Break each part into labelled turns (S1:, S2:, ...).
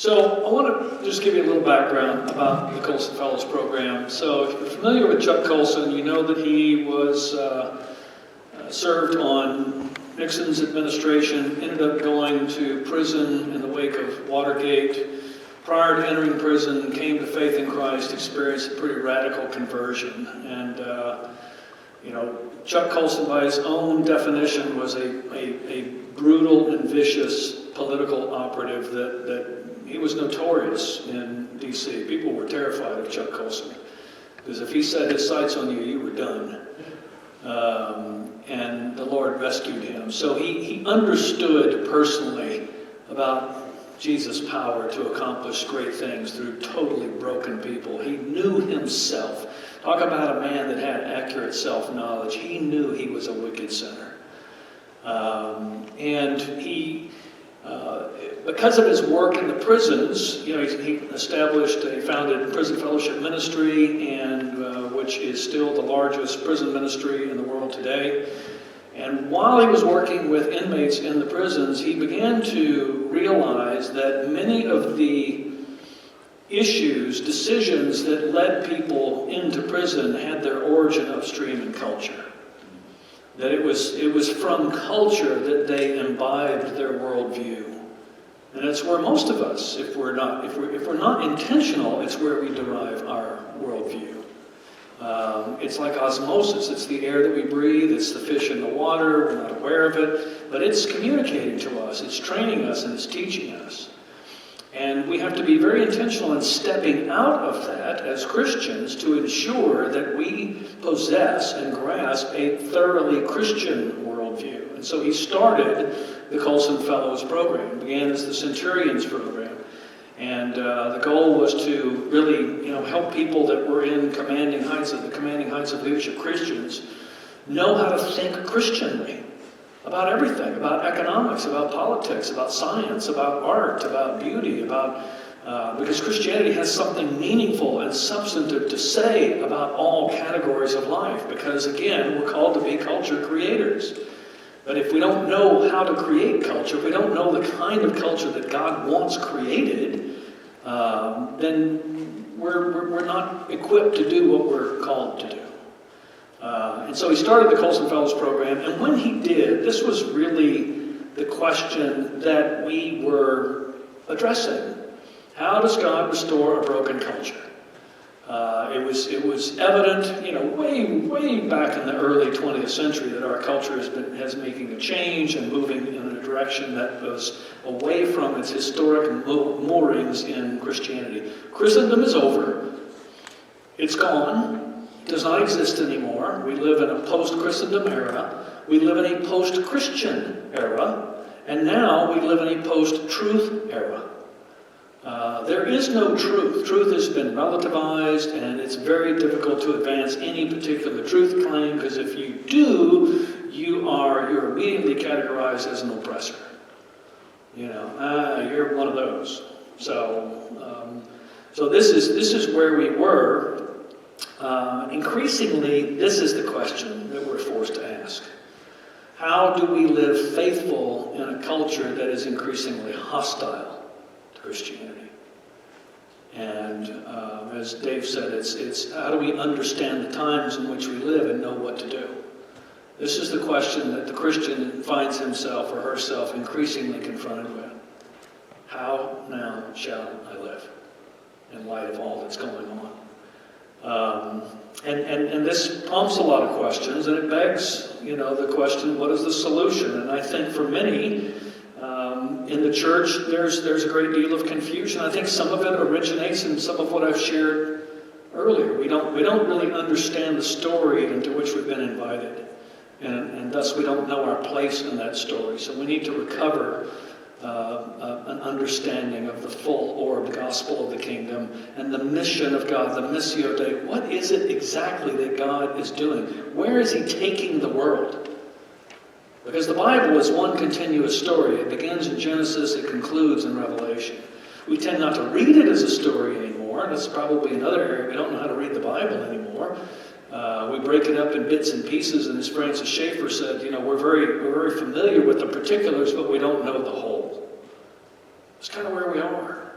S1: So I want to just give you a little background about the Colson Fellows program. So if you're familiar with Chuck Colson, you know that he was served on Nixon's administration, ended up going to prison in the wake of Watergate. Prior to entering prison, came to faith in Christ, experienced a pretty radical conversion. And, Chuck Colson, by his own definition, was a brutal and vicious political operative that he was notorious in D.C. People were terrified of Chuck Colson, because if he set his sights on you, you were done. And the Lord rescued him. So he understood personally about Jesus' power to accomplish great things through totally broken people. He knew himself. Talk about a man that had accurate self-knowledge. He knew he was a wicked sinner. And he, because of his work in the prisons, he founded Prison Fellowship Ministry, and which is still the largest prison ministry in the world today. And while he was working with inmates in the prisons, he began to realize that many of the decisions that led people into prison had their origin upstream in culture. That it was from culture that they imbibed their worldview. And it's where most of us, if we're not intentional, it's where we derive our worldview. It's like osmosis. It's the air that we breathe. It's the fish in the water. We're not aware of it. But it's communicating to us. It's training us and it's teaching us. And we have to be very intentional in stepping out of that as Christians to ensure that we possess and grasp a thoroughly Christian worldview. And so he started the Colson Fellows program. It began as the Centurions program. And the goal was to really, help people that were in the commanding heights of leadership, Christians, know how to think Christianly about everything, about economics, about politics, about science, about art, about beauty, because Christianity has something meaningful and substantive to say about all categories of life. Because again, we're called to be culture creators. But if we don't know how to create culture, if we don't know the kind of culture that God wants created, then we're not equipped to do what we're called to do. And so he started the Colson Fellows program, and when he did, this was really the question that we were addressing. How does God restore a broken culture? It was evident, way back in the early 20th century that our culture has making a change and moving in a direction that was away from its historic moorings in Christianity. Christendom is over. It's gone. It does not exist anymore. We live in a post-Christendom era. We live in a post-Christian era. And now we live in a post-truth era. There is no truth. Truth has been relativized, and it's very difficult to advance any particular truth claim, because if you do, you're immediately categorized as an oppressor. You're one of those. So this is where we were. Increasingly, this is the question that we're forced to ask. How do we live faithful in a culture that is increasingly hostile to Christianity? And as Dave said, it's how do we understand the times in which we live and know what to do? This is the question that the Christian finds himself or herself increasingly confronted with. How now shall I live in light of all that's going on? And this prompts a lot of questions, and it begs, the question, what is the solution? And I think for many in the church, there's a great deal of confusion. I think some of it originates in some of what I've shared earlier. We don't really understand the story into which we've been invited, and thus we don't know our place in that story. So we need to recover an understanding of the full orb gospel of the kingdom and the mission of God, the missio Dei. What is it exactly that God is doing? Where is he taking the world? Because the Bible is one continuous story. It begins in Genesis, it concludes in Revelation. We tend not to read it as a story anymore. That's probably another area. We don't know how to read the Bible anymore. We break it up in bits and pieces, and as Francis Schaeffer said, we're very familiar with the particulars, but we don't know the whole. It's kind of where we are.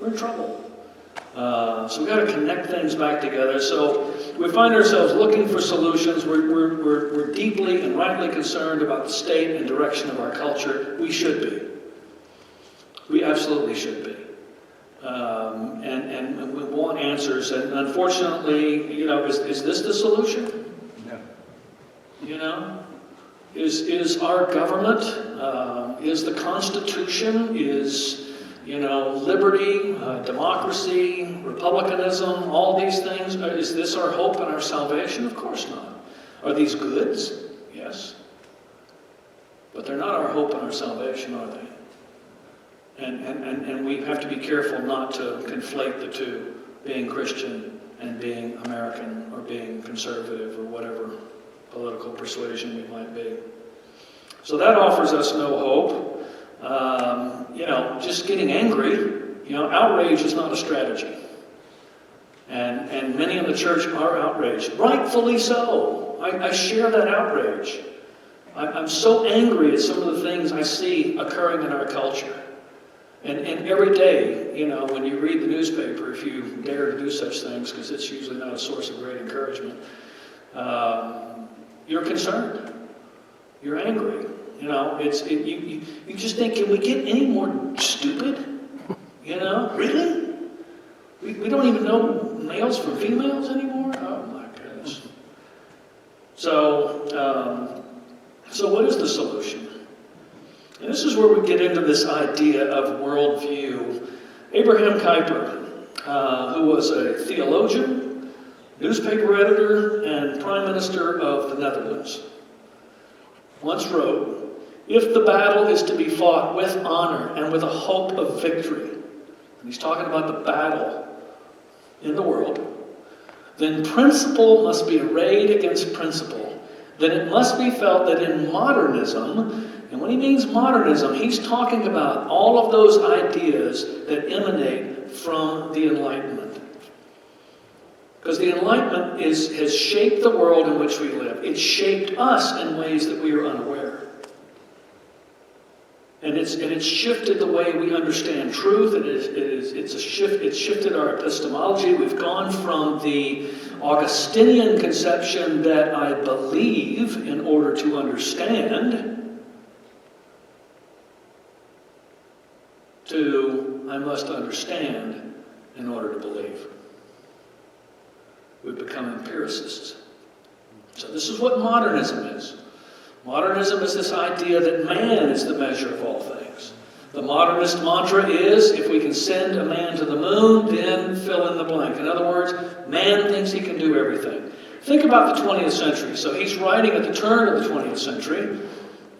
S1: we're in trouble. So we've got to connect things back together. So we find ourselves looking for solutions. We're deeply and rightly concerned about the state and direction of our culture. We should be. We absolutely should be. And we want answers. And unfortunately, you know, is this the solution?
S2: No.
S1: You know? Is our government, is the Constitution, is, you know, liberty, democracy, republicanism, all these things, is this our hope and our salvation? Of course not. Are these goods? Yes. But they're not our hope and our salvation, are they? And we have to be careful not to conflate the two, being Christian and being American or being conservative or whatever political persuasion we might be. So that offers us no hope. You know, just getting angry, you know, outrage is not a strategy. And many in the church are outraged. Rightfully so. I share that outrage. I'm so angry at some of the things I see occurring in our culture. And every day, you know, when you read the newspaper, if you dare to do such things, because it's usually not a source of great encouragement, you're concerned. You're angry. You know, you just think, can we get any more stupid? You know, really? We don't even know males from females anymore? Oh my goodness. So what is the solution? And this is where we get into this idea of worldview. Abraham Kuyper, who was a theologian, newspaper editor, and prime minister of the Netherlands, once wrote, "If the battle is to be fought with honor and with a hope of victory," and he's talking about the battle in the world, "then principle must be arrayed against principle. Then it must be felt that in modernism," and when he means modernism, he's talking about all of those ideas that emanate from the Enlightenment. Because the Enlightenment has shaped the world in which we live. It's shaped us in ways that we are unaware. And it's shifted the way we understand truth. It's shifted our epistemology. We've gone from the Augustinian conception that I believe in order to understand to I must understand in order to believe. We've become empiricists. So this is what modernism is. Modernism is this idea that man is the measure of all things. The modernist mantra is, if we can send a man to the moon, then fill in the blank. In other words, man thinks he can do everything. Think about the 20th century. So he's writing at the turn of the 20th century,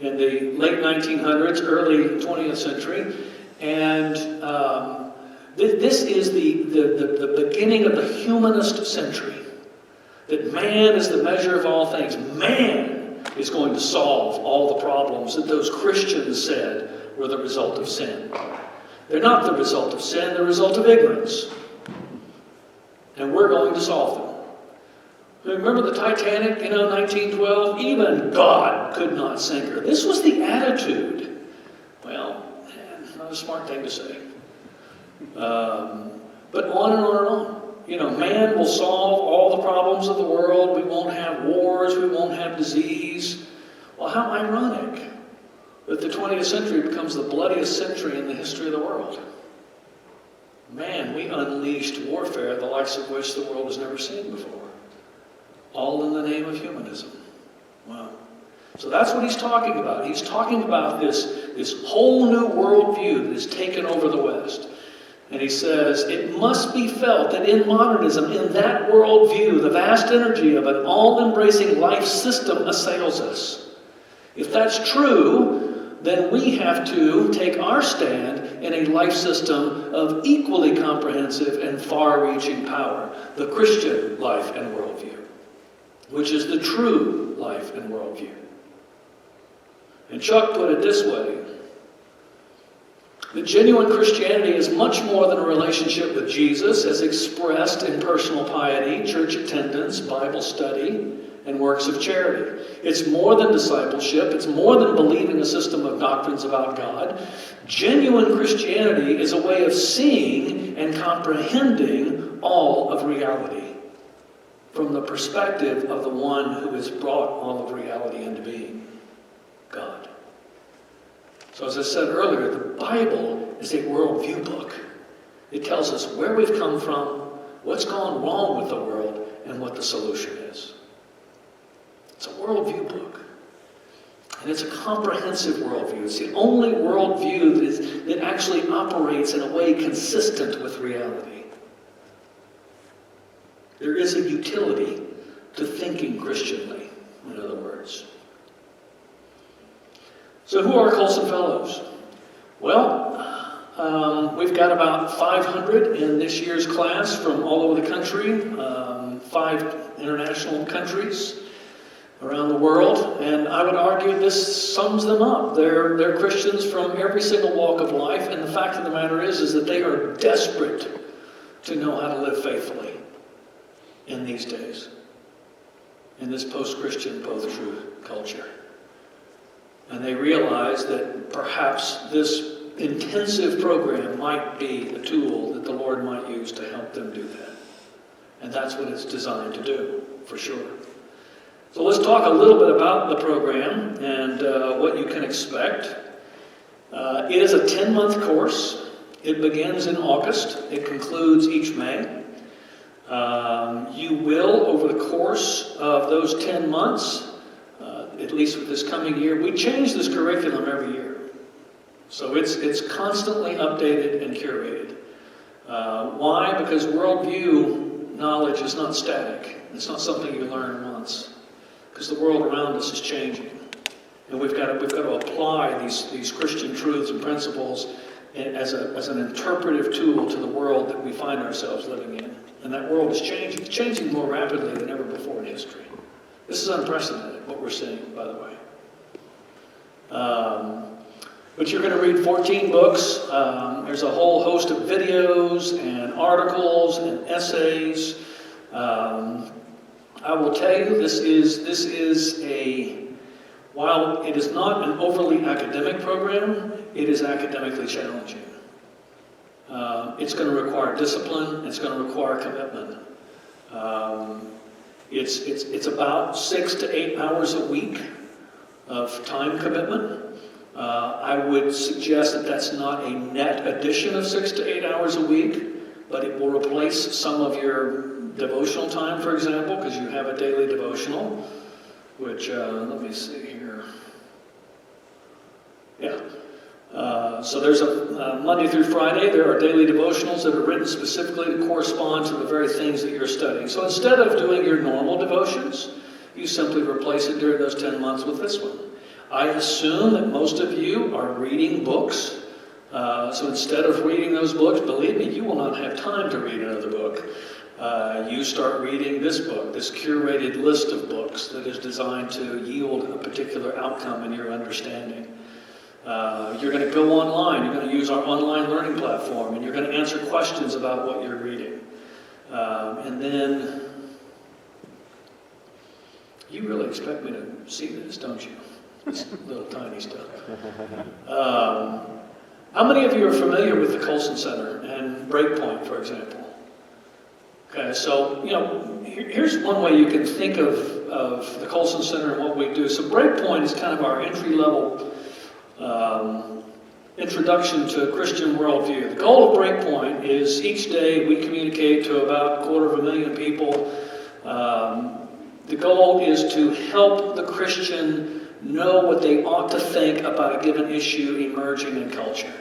S1: in the late 1900s, early 20th century, and this is the beginning of the humanist century. That man is the measure of all things. Man is going to solve all the problems that those Christians said were the result of sin. They're not the result of sin, they're the result of ignorance. And we're going to solve them. Remember the Titanic, 1912? Even God could not sink her. This was the attitude. Well, not a smart thing to say. But on and on and on. Man will solve all the problems of the world. We won't have wars. We won't have disease. Well, how ironic that the 20th century becomes the bloodiest century in the history of the world. Man, we unleashed warfare the likes of which the world has never seen before. All in the name of humanism. Wow. So that's what he's talking about. He's talking about this whole new worldview that has taken over the West. And he says, it must be felt that in modernism, in that worldview, the vast energy of an all-embracing life system assails us. If that's true, then we have to take our stand in a life system of equally comprehensive and far-reaching power, the Christian life and worldview, which is the true life and worldview. And Chuck put it this way, that genuine Christianity is much more than a relationship with Jesus as expressed in personal piety, church attendance, Bible study, and works of charity. It's more than discipleship. It's more than believing a system of doctrines about God. Genuine Christianity is a way of seeing understanding and comprehending all of reality from the perspective of the one who has brought all of reality into being, God. So as I said earlier, the Bible is a worldview book. It tells us where we've come from, what's gone wrong with the world, and what the solution is. It's a worldview book. And it's a comprehensive worldview. It's the only worldview that actually operates in a way consistent with reality. There is a utility to thinking Christianly, in other words. So who are Colson Fellows? Well, we've got about 500 in this year's class from all over the country, 5 international countries around the world, and I would argue this sums them up. They're Christians from every single walk of life, and the fact of the matter is that they are desperate to know how to live faithfully in these days, in this post-Christian, post-truth culture. And they realize that perhaps this intensive program might be a tool that the Lord might use to help them do that. And that's what it's designed to do, for sure. So let's talk a little bit about the program and what you can expect. It is a 10-month course. It begins in August. It concludes each May. You will, over the course of those 10 months, at least with this coming year, we change this curriculum every year. So it's constantly updated and curated. Why? Because worldview knowledge is not static. It's not something you learn once. Because the world around us is changing. And we've got to apply these Christian truths and principles as an interpretive tool to the world that we find ourselves living in. And that world is changing. It's changing more rapidly than ever before in history. This is unprecedented, what we're seeing, by the way. But you're going to read 14 books. There's a whole host of videos and articles and essays. I will tell you, this is while it is not an overly academic program, it is academically challenging. It's going to require discipline. It's going to require commitment. It's about 6 to 8 hours a week of time commitment. I would suggest that that's not a net addition of 6 to 8 hours a week, but it will replace some of your devotional time, for example, because you have a daily devotional, which, let me see here. Yeah. So there's a Monday through Friday, there are daily devotionals that are written specifically to correspond to the very things that you're studying. So instead of doing your normal devotions, you simply replace it during those 10 months with this one. I assume that most of you are reading books. So instead of reading those books, believe me, you will not have time to read another book. You start reading this book, this curated list of books that is designed to yield a particular outcome in your understanding. You're going to go online, you're going to use our online learning platform, and you're going to answer questions about what you're reading. And then, you really expect me to see this, don't you? This little tiny stuff. How many of you are familiar with the Colson Center and Breakpoint, for example? Okay, so, here's one way you can think of the Colson Center and what we do. So Breakpoint is kind of our entry-level introduction to a Christian worldview. The goal of Breakpoint is each day we communicate to about 250,000 people. The goal is to help the Christian know what they ought to think about a given issue emerging in culture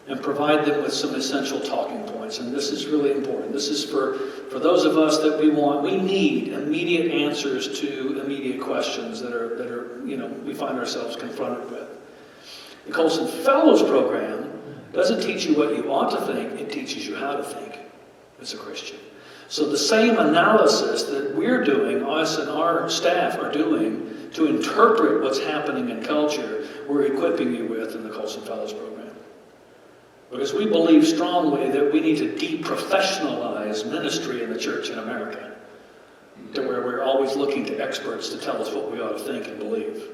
S1: and provide them with some essential talking points. And this is really important. This is for those of us that we need immediate answers to immediate questions that are we find ourselves confronted with. The Colson Fellows program doesn't teach you what you ought to think, it teaches you how to think as a Christian. So the same analysis that we're doing, us and our staff are doing, to interpret what's happening in culture, we're equipping you with in the Colson Fellows program. Because we believe strongly that we need to de-professionalize ministry in the church in America, to where we're always looking to experts to tell us what we ought to think and believe.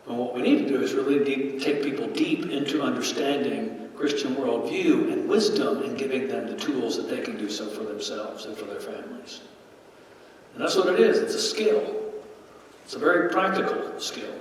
S1: And what we need to do is really take people deep into understanding Christian worldview and wisdom and giving them the tools that they can do so for themselves and for their families. And that's what it is. It's a skill. It's a very practical skill.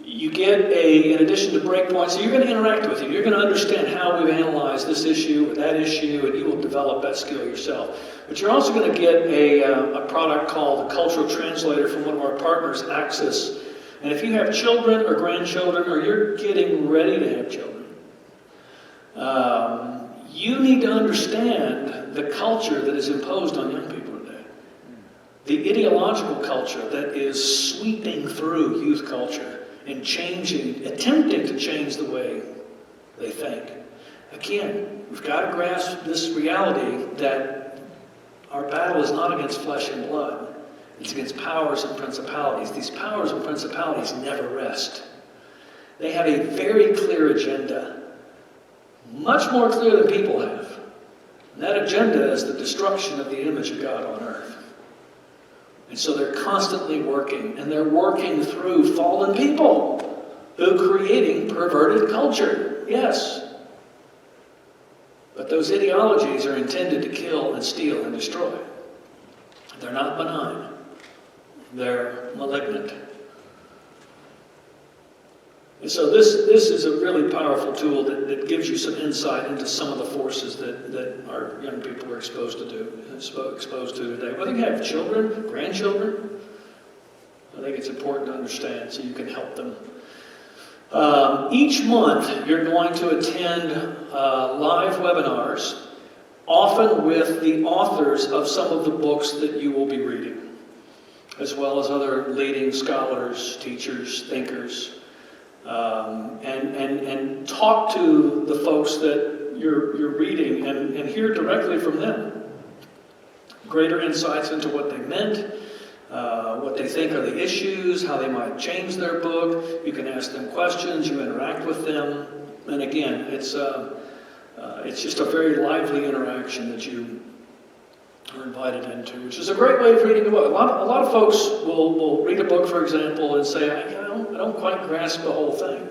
S1: You get in addition to breakpoints, so you're going to interact with him. You're going to understand how we've analyzed this issue or that issue, and you will develop that skill yourself. But you're also going to get a product called the Cultural Translator from one of our partners, Axis. And if you have children or grandchildren, or you're getting ready to have children, you need to understand the culture that is imposed on young people today. The ideological culture that is sweeping through youth culture and attempting to change the way they think. Again, we've got to grasp this reality that our battle is not against flesh and blood. It's against powers and principalities. These powers and principalities never rest. They have a very clear agenda, much more clear than people have. And that agenda is the destruction of the image of God on earth. And so they're constantly working, and they're working through fallen people who are creating perverted culture. Yes. But those ideologies are intended to kill and steal and destroy. They're not benign. They're malignant. And so this is a really powerful tool that gives you some insight into some of the forces that our young people are exposed to today. Whether you have children, grandchildren, I think it's important to understand so you can help them. Each month, you're going to attend live webinars, often with the authors of some of the books that you will be reading, as well as other leading scholars, teachers, thinkers. And talk to the folks that you're reading and hear directly from them. Greater insights into what they meant, what they think are the issues, how they might change their book. You can ask them questions, you interact with them. And again, it's just a very lively interaction that you are invited into, which is a great way of reading a book. A lot of folks will read a book, for example, and say, I don't quite grasp the whole thing.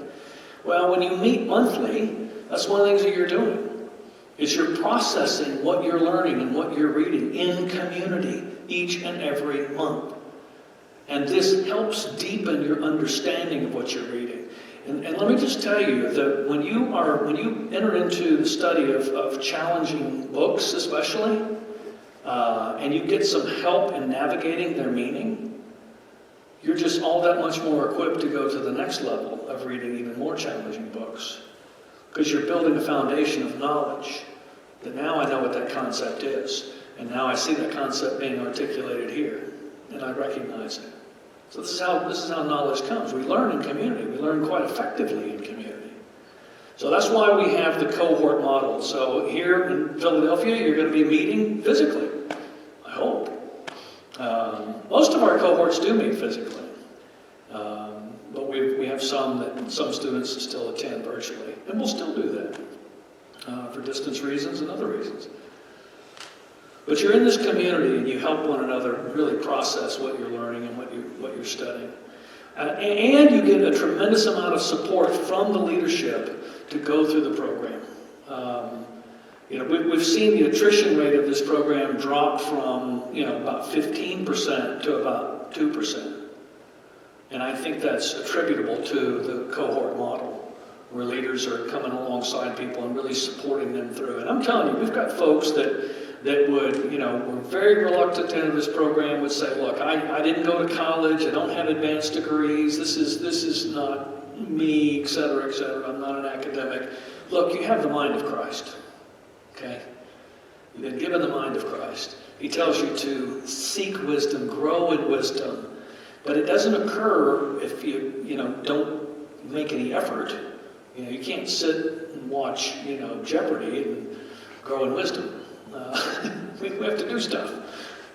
S1: Well, when you meet monthly, that's one of the things that you're doing, is you're processing what you're learning and what you're reading in community each and every month. And this helps deepen your understanding of what you're reading. And let me just tell you that when you enter into the study of challenging books, especially, and you get some help in navigating their meaning, you're just all that much more equipped to go to the next level of reading even more challenging books. Because you're building a foundation of knowledge that now I know what that concept is. And now I see that concept being articulated here. And I recognize it. So this is how knowledge comes. We learn in community. We learn quite effectively in community. So that's why we have the cohort model. So here in Philadelphia, you're going to be meeting physically, I hope. Most of our cohorts do meet physically. But we have some students that still attend virtually. And we'll still do that for distance reasons and other reasons. But you're in this community and you help one another really process what you're learning and what you're studying. And you get a tremendous amount of support from the leadership to go through the program. We've seen the attrition rate of this program drop from about 15% to about 2%. And I think that's attributable to the cohort model, where leaders are coming alongside people and really supporting them through. And I'm telling you, we've got folks that would, were very reluctant to enter this program, would say, look, I didn't go to college, I don't have advanced degrees, this is not me, et cetera, I'm not an academic. Look, you have the mind of Christ, okay? You've been given the mind of Christ. He tells you to seek wisdom, grow in wisdom, but it doesn't occur if you don't make any effort. You can't sit and watch, Jeopardy and grow in wisdom. We have to do stuff.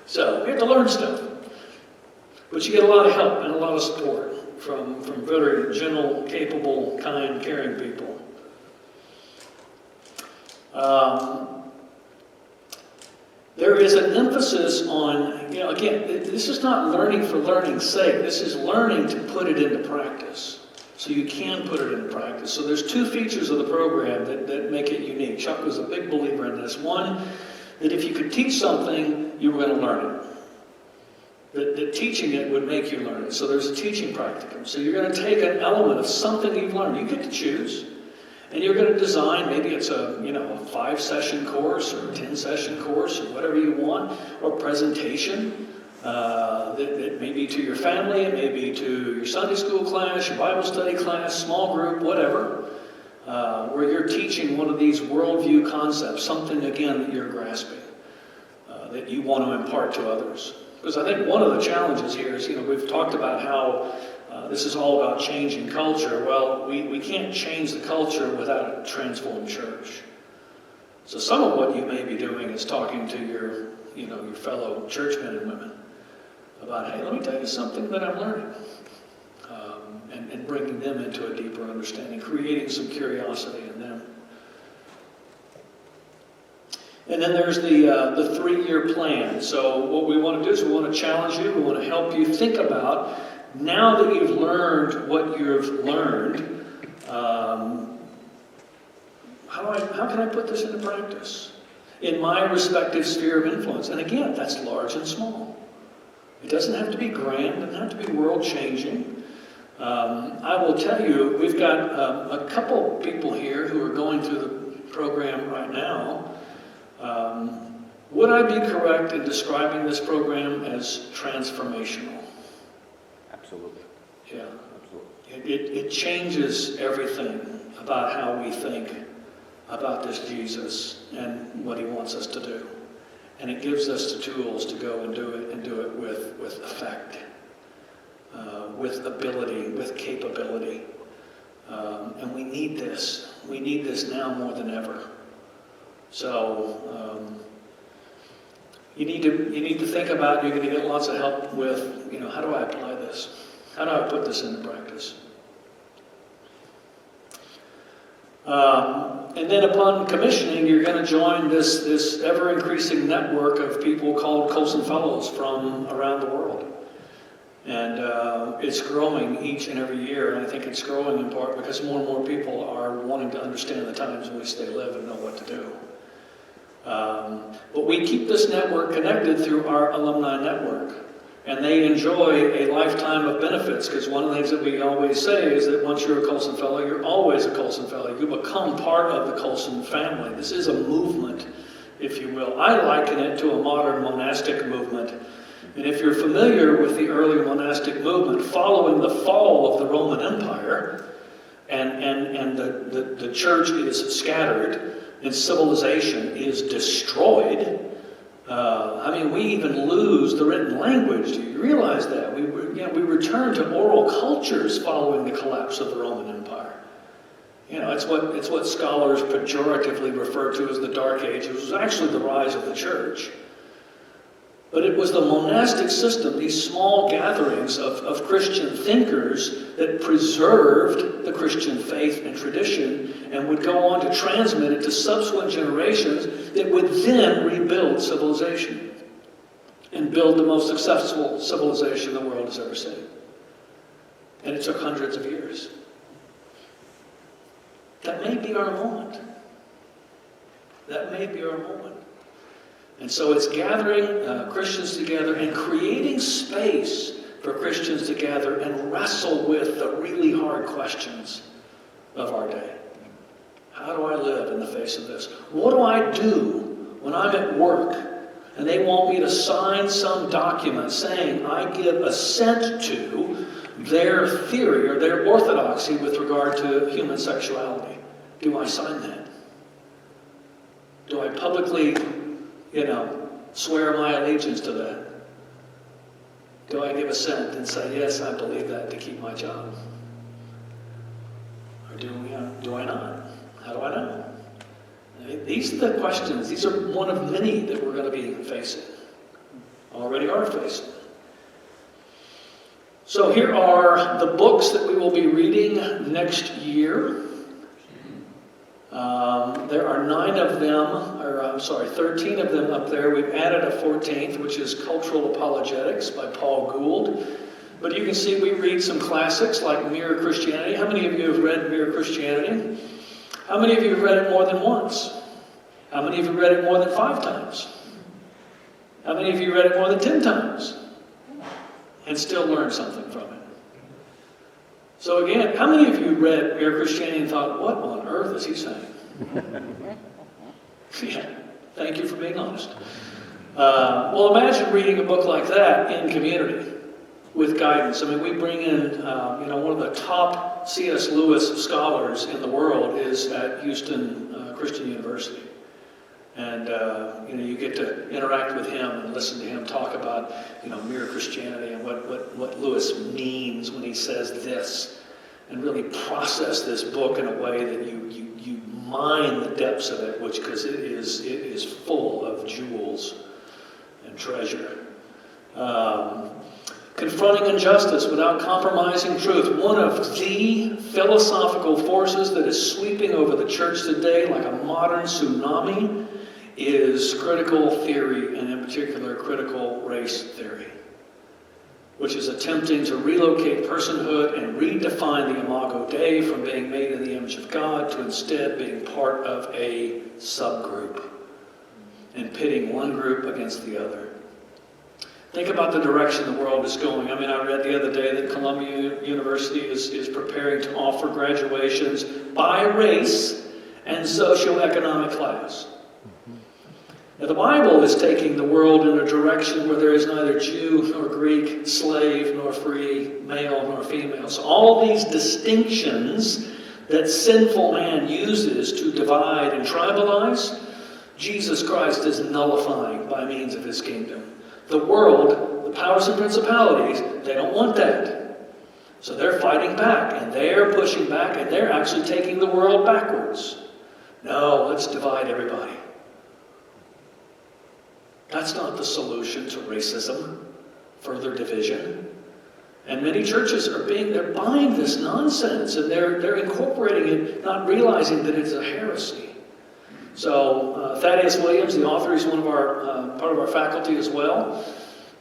S1: So we have to learn stuff. But you get a lot of help and a lot of support from very gentle, capable, kind, caring people. There is an emphasis on, again, this is not learning for learning's sake. This is learning to put it into practice. So you can put it into practice. So there's two features of the program that make it unique. Chuck was a big believer in this. One, that if you could teach something, you were going to learn it. That teaching it would make you learn it. So there's a teaching practicum. So you're going to take an element of something you've learned. You get to choose. And you're going to design, maybe it's a 5-session course or a 10-session course or whatever you want, or presentation. That may be to your family, it may be to your Sunday school class, your Bible study class, small group, whatever, where you're teaching one of these worldview concepts, something, again, that you're grasping, that you want to impart to others. Because I think one of the challenges here is, we've talked about how this is all about changing culture. Well, we can't change the culture without a transformed church. So some of what you may be doing is talking to your fellow churchmen and women about, hey, let me tell you something that I'm learning. And bringing them into a deeper understanding, creating some curiosity in them. And then there's the 3-year plan. So what we want to do is we want to challenge you, we want to help you think about, now that you've learned what you've learned, how can I put this into practice in my respective sphere of influence? And again, that's large and small. It doesn't have to be grand, it doesn't have to be world-changing. I will tell you, we've got a couple people here who are going through the program right now. Would I be correct in describing this program as transformational?
S2: Absolutely.
S1: Yeah.
S2: Absolutely.
S1: It changes everything about how we think about this Jesus and what he wants us to do. And it gives us the tools to go and do it with effect, with ability, with capability. And we need this. We need this now more than ever. So you need to think about, you're going to get lots of help with, how do I apply this? How do I put this into practice? And then upon commissioning, you're going to join this ever-increasing network of people called Colson Fellows from around the world. And it's growing each and every year, and I think it's growing in part because more and more people are wanting to understand the times in which they live and know what to do. But we keep this network connected through our alumni network. And they enjoy a lifetime of benefits, because one of the things that we always say is that once you're a Colson Fellow, you're always a Colson Fellow. You become part of the Colson family. This is a movement, if you will. I liken it to a modern monastic movement. And if you're familiar with the early monastic movement, following the fall of the Roman Empire, and the church is scattered, and civilization is destroyed, we even lose the written language. Do you realize that? We return to oral cultures following the collapse of the Roman Empire. It's what scholars pejoratively refer to as the Dark Age. It was actually the rise of the church. But it was the monastic system, these small gatherings of Christian thinkers, that preserved the Christian faith and tradition and would go on to transmit it to subsequent generations that would then rebuild civilization and build the most successful civilization the world has ever seen. And it took hundreds of years. That may be our moment. That may be our moment. And so it's gathering Christians together and creating space for Christians to gather and wrestle with the really hard questions of our day. How do I live in the face of this? What do I do when I'm at work and they want me to sign some document saying I give assent to their theory or their orthodoxy with regard to human sexuality? Do I sign that? Do I publicly swear my allegiance to that? Do I give assent and say, yes, I believe that to keep my job? Or do I not? How do I know? These are the questions. These are one of many that we're going to be facing. Already are facing. So here are the books that we will be reading next year. There are 13 of them up there. We've added a 14th, which is Cultural Apologetics by Paul Gould. But you can see we read some classics like Mere Christianity. How many of you have read Mere Christianity? How many of you have read it more than once? How many of you have read it more than 5 times? How many of you read it more than 10 times? And still learned something from it? So again, how many of you read Mere Christianity and thought, what on earth is he saying? Yeah, thank you for being honest. Well, imagine reading a book like that in community with guidance. I mean, we bring in, one of the top C.S. Lewis scholars in the world is at Houston Christian University. And, you get to interact with him and listen to him talk about, mere Christianity and what Lewis means when he says this, and really process this book in a way that you mine the depths of it, because it is full of jewels and treasure. Confronting injustice without compromising truth. One of the philosophical forces that is sweeping over the church today like a modern tsunami is critical theory, and in particular critical race theory, which is attempting to relocate personhood and redefine the imago Dei from being made in the image of God to instead being part of a subgroup and pitting one group against the other. Think about the direction the world is going. I mean, I read the other day that Columbia University is preparing to offer graduations by race and socioeconomic class. Now, the Bible is taking the world in a direction where there is neither Jew nor Greek, slave nor free, male nor female. So all these distinctions that sinful man uses to divide and tribalize, Jesus Christ is nullifying by means of his kingdom. The world, the powers and principalities, they don't want that. So they're fighting back, and they're pushing back, and they're actually taking the world backwards. No, let's divide everybody. That's not the solution to racism, further division. And many churches they're buying this nonsense, and they're incorporating it, not realizing that it's a heresy. So Thaddeus Williams, the author, is part of our faculty as well.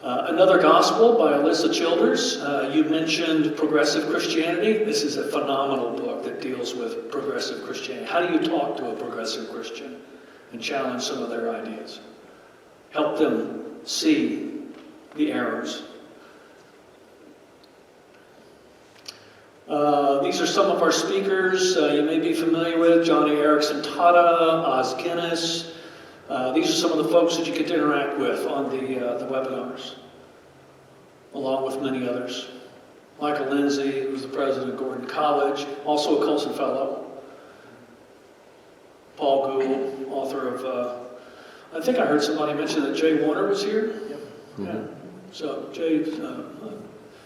S1: Another Gospel by Alyssa Childers. You mentioned progressive Christianity. This is a phenomenal book that deals with progressive Christianity. How do you talk to a progressive Christian and challenge some of their ideas? Help them see the errors. These are some of our speakers you may be familiar with. Johnny Erickson Tata, Oz Guinness. These are some of the folks that you get to interact with on the webinars, along with many others. Michael Lindsay, who's the president of Gordon College, also a Colson Fellow. Paul Gould, author of, I think I heard somebody mention that Jay Warner was here. Yep. Mm-hmm. Yeah. So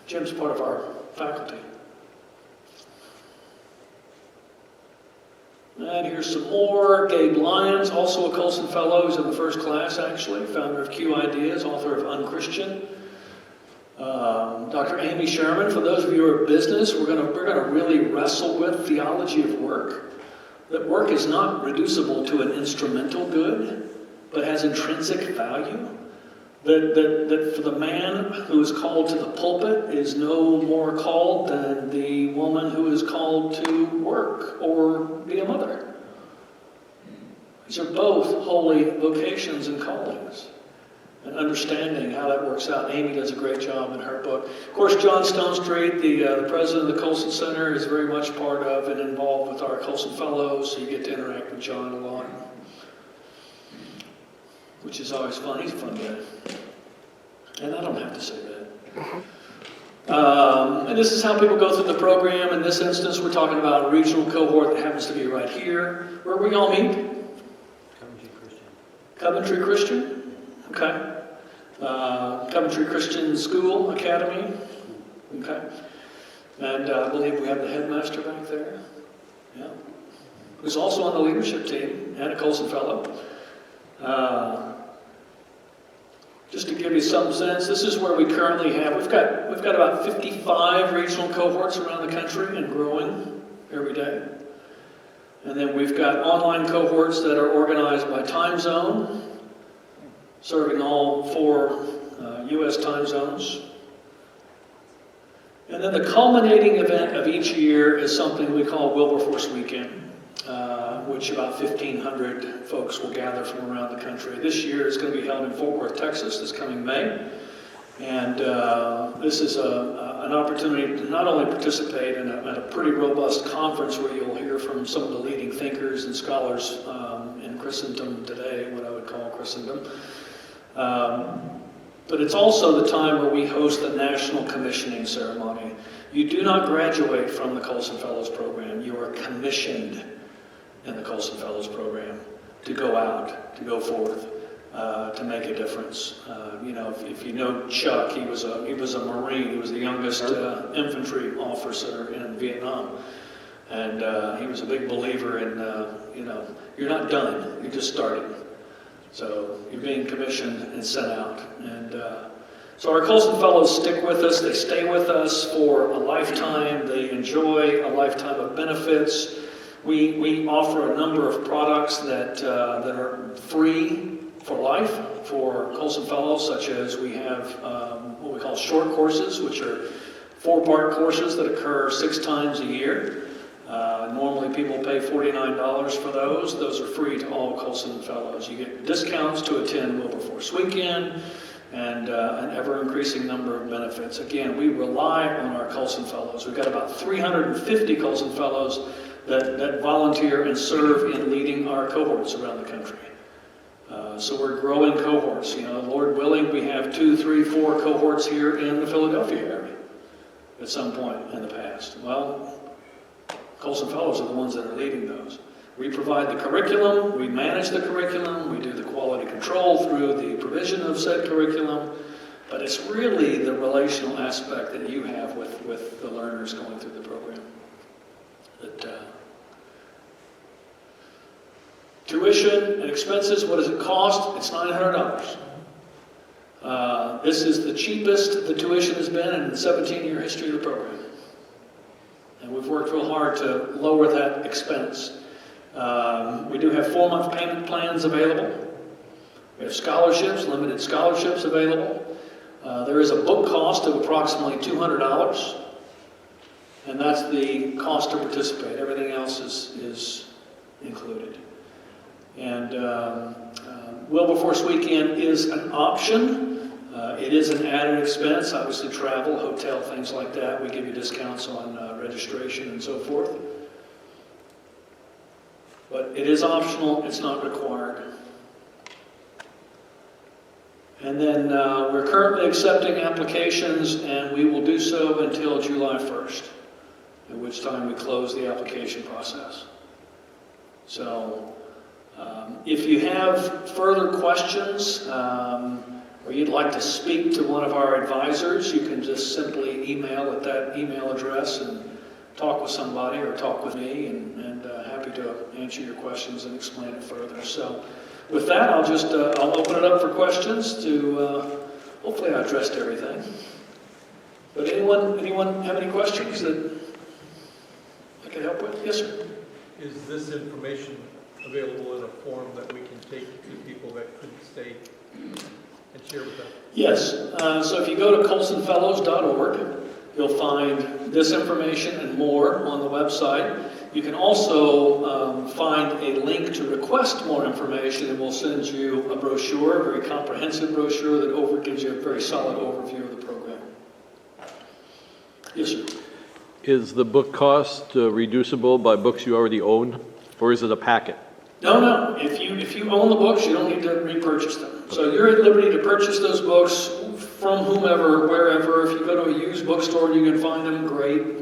S1: Jim's part of our faculty. And here's some more. Gabe Lyons, also a Colson Fellow, who's in the first class actually, founder of Q Ideas, author of Unchristian. Dr. Amy Sherman, for those of you who are business, we're gonna really wrestle with theology of work. That work is not reducible to an instrumental good, but has intrinsic value. That for the man who is called to the pulpit is no more called than the woman who is called to work or be a mother. These are both holy vocations and callings. And understanding how that works out. Amy does a great job in her book. Of course, John Stonestreet, the president of the Colson Center, is very much part of and involved with our Colson Fellows, so you get to interact with John a lot, which is always fun. He's a fun guy. And I don't have to say that. And this is how people go through the program. In this instance, we're talking about a regional cohort that happens to be right here. Where we all meet?
S2: Coventry Christian.
S1: Coventry Christian? Okay. Coventry Christian School Academy? Okay. And I believe we have the headmaster back there. Yeah. Who's also on the leadership team and a Colson Fellow. Just to give you some sense, this is where we currently have, we've got about 55 regional cohorts around the country and growing every day. And then we've got online cohorts that are organized by time zone, serving all 4 U.S. time zones. And then the culminating event of each year is something we call Wilberforce Weekend, which about 1,500 folks will gather from around the country. This year it's going to be held in Fort Worth, Texas, this coming May. And this is an opportunity to not only participate in a pretty robust conference where you'll hear from some of the leading thinkers and scholars in Christendom today, what I would call Christendom, but it's also the time where we host the National Commissioning Ceremony. You do not graduate from the Colson Fellows Program. You are commissioned in the Colson Fellows Program to go out, to go forth, to make a difference. If you know Chuck, he was a Marine. He was the youngest infantry officer in Vietnam. And he was a big believer in, you're not done, you're just starting. So you're being commissioned and sent out. And so our Colson Fellows stick with us. They stay with us for a lifetime. They enjoy a lifetime of benefits. We offer a number of products that are free for life for Colson Fellows, such as we have what we call short courses, which are 4-part courses that occur 6 times a year. Normally people pay $49 for those. Those are free to all Colson Fellows. You get discounts to attend Wilberforce Weekend and an ever-increasing number of benefits. Again, we rely on our Colson Fellows. We've got about 350 Colson Fellows that volunteer and serve in leading our cohorts around the country. So we're growing cohorts. Lord willing, we have 2, 3, 4 cohorts here in the Philadelphia area at some point in the past. Well, Colson Fellows are the ones that are leading those. We provide the curriculum, we manage the curriculum, we do the quality control through the provision of said curriculum, but it's really the relational aspect that you have with the learners going through the program. Tuition and expenses, what does it cost? It's $900. This is the cheapest the tuition has been in the 17-year history of the program. And we've worked real hard to lower that expense. We do have 4-month payment plans available. We have scholarships, limited scholarships available. There is a book cost of approximately $200, and that's the cost to participate. Everything else is included. And Wilberforce Weekend is an option. It is an added expense, obviously travel, hotel, things like that. We give you discounts on registration and so forth. But it is optional, it's not required. And then we're currently accepting applications, and we will do so until July 1st, at which time we close the application process. So if you have further questions, or you'd like to speak to one of our advisors, you can just simply email at that email address and talk with somebody or talk with me, and happy to answer your questions and explain it further. So with that, I'll open it up for questions to, hopefully I addressed everything. But anyone have any questions that I can help with? Yes, sir.
S3: Is this information available in a form that we can take to people that couldn't stay and share with them?
S1: Yes. So if you go to colsonfellows.org, you'll find this information and more on the website. You can also find a link to request more information, and we'll send you a brochure, a very comprehensive brochure that gives you a very solid overview of the program. Yes, sir.
S4: Is the book cost reducible by books you already own, or is it a packet?
S1: No. If you own the books, you don't need to repurchase them. So you're at liberty to purchase those books from whomever, wherever. If you go to a used bookstore and you can find them, great.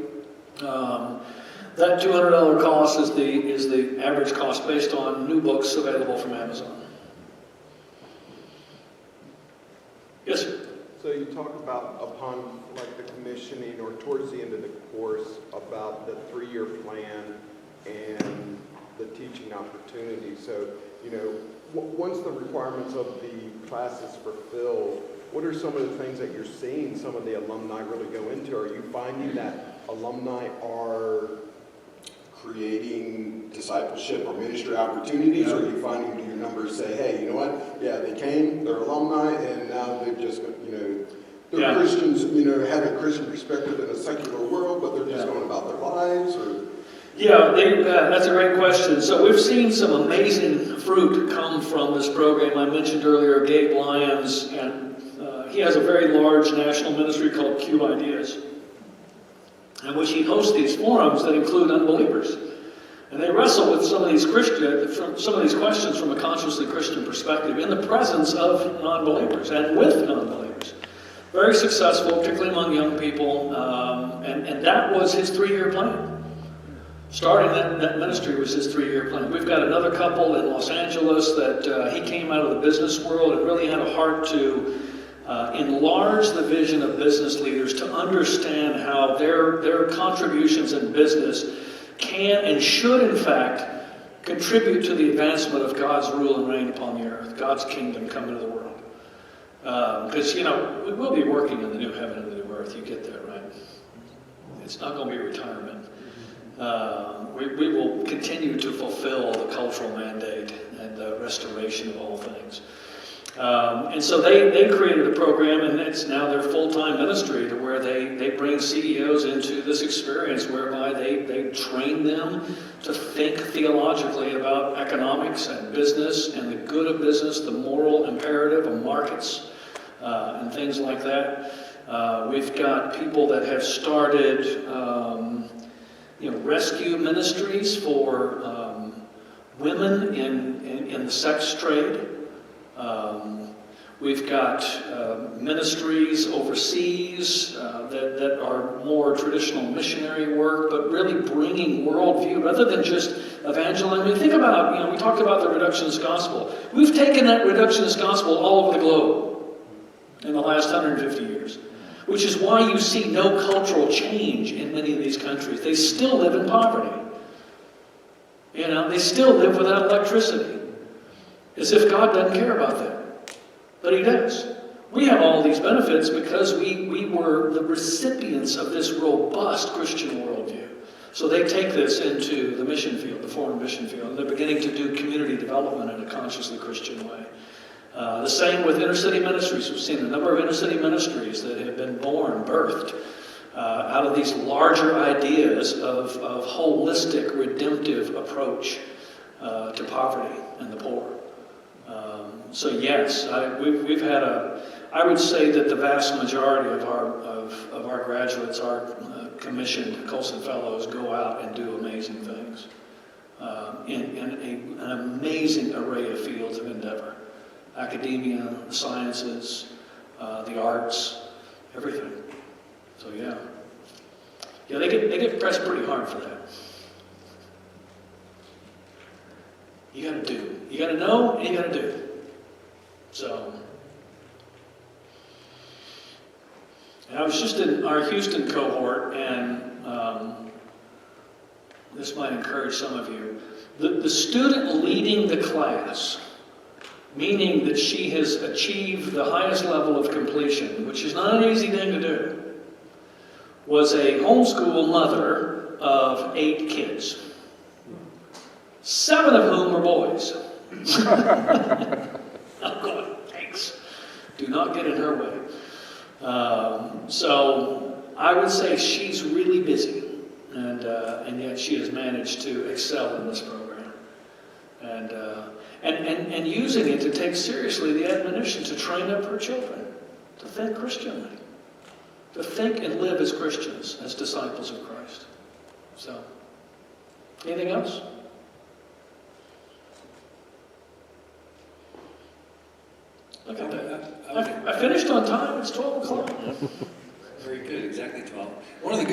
S1: That $200 cost is the average cost based on new books available from Amazon. Yes, sir.
S5: So you talk about upon like the commissioning or towards the end of the course about the 3-year plan and the teaching opportunity. So, once the requirements of the class is fulfilled, what are some of the things that you're seeing some of the alumni really go into? Are you finding that alumni are creating discipleship or ministry opportunities, or are you finding your numbers say, hey, you know what? Yeah, they came, they're alumni, and now they've just, they're
S1: Yeah.
S5: Christians, you know, have a Christian perspective in a secular world, but they're just
S1: Yeah.
S5: going about their lives, or?
S1: Yeah, that's a great question. So we've seen some amazing fruit come from this program. I mentioned earlier Gabe Lyons, and he has a very large national ministry called Q Ideas, in which he hosts these forums that include unbelievers. And they wrestle with some of these questions from a consciously Christian perspective in the presence of non-believers and with non-believers. Very successful, particularly among young people, and that was his 3-year plan. Starting that ministry was his 3-year plan. We've got another couple in Los Angeles that he came out of the business world and really had a heart to enlarge the vision of business leaders to understand how their contributions in business can and should, in fact, contribute to the advancement of God's rule and reign upon the earth, God's kingdom come into the world. Because, you know, we will be working in the new heaven and the new earth. You get that, right? It's not going to be retirement. We will continue to fulfill the cultural mandate and the restoration of all things. And so they created a program, and it's now their full-time ministry, to where they bring CEOs into this experience whereby they train them to think theologically about economics and business and the good of business, the moral imperative of markets, and things like that. We've got people that have started rescue ministries for women in the sex trade. We've got ministries overseas that are more traditional missionary work, but really bringing worldview rather than just evangelizing. I mean, think about, we talked about the reductionist gospel. We've taken that reductionist gospel all over the globe in the last 150 years. Which is why you see no cultural change in many of these countries. They still live in poverty. They still live without electricity. As if God doesn't care about that. But He does. We have all these benefits because we were the recipients of this robust Christian worldview. So they take this into the mission field, the foreign mission field, and they're beginning to do community development in a consciously Christian way. The same with inner city ministries. We've seen a number of inner city ministries that have been birthed out of these larger ideas of holistic, redemptive approach to poverty and the poor. So yes, we've had I would say that the vast majority of our graduates, our commissioned Colson Fellows, go out and do amazing things in an amazing array of fields of endeavor. Academia, the sciences, the arts, everything. So yeah, they get pressed pretty hard for that. You got to do. You got to know, and you got to do. So, and I was just in our Houston cohort, and this might encourage some of you. The student leading the class, meaning that she has achieved the highest level of completion, which is not an easy thing to do, was a homeschool mother of 8 kids, 7 of whom were boys. I'm going, thanks. Do not get in her way. So I would say she's really busy, and yet she has managed to excel in this program. And using it to take seriously the admonition to train up her children to think Christianly, to think and live as Christians, as disciples of Christ. So, anything else? Look at that. I finished on time. It's 12 o'clock.
S2: Very good, exactly 12. One of the